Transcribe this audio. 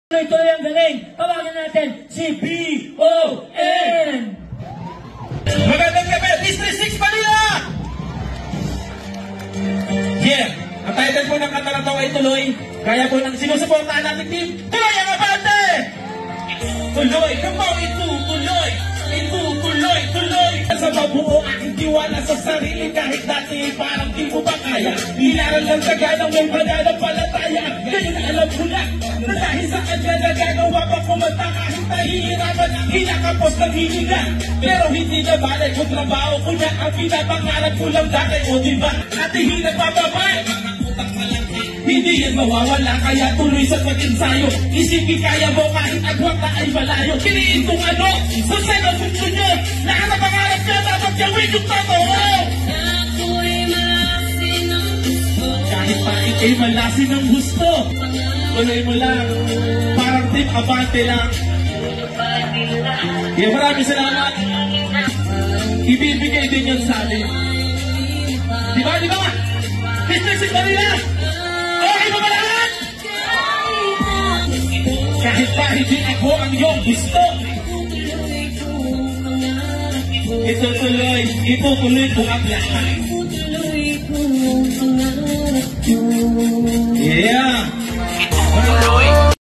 Ito yung galing. Tawagan natin si B.O.N. Magandang gabi, District 6 Manila! Yeah, ang title po ng kanta na ito ay Tuloy. Kaya po ng sinusuportahan natin team, Tuloy ang Abante! Tuloy, come on, itutuloy! Itutuloy, tuloy! Sa mabuo aking tiwala sa sarili kahit dati parang di mo ba kaya? Inaral ng taganang may pananampalataya. Ngayon alam ko na dahil sa kanya nagagawa pa kumanta kahit nahihirapan ang hinakapos ng hininga. Pero hindi na balay kung trabaho ko niya ang pinapangarap ko lang dati. O diba? At hindi nagpapabay. Hindi yan mawawala kaya tuloy sa pag-ensayo. Isipin kaya mo kahit agwat na ay malayo. Piliin kung ano, kung saan ang function nyo. Lahat ang pangarap niya dapat gawin yung totoo. Kahit pa ikay malasin ng gusto, tuloy mo lang, parang team Abante lang. Yeah, maraming salamat. Ibibigay din yan sa atin. Diba? District 6 Manila! Okay mo ba lahat? Kahit pa hindi ako ang iyong gusto, itutuloy ko ang lahat. Yeah!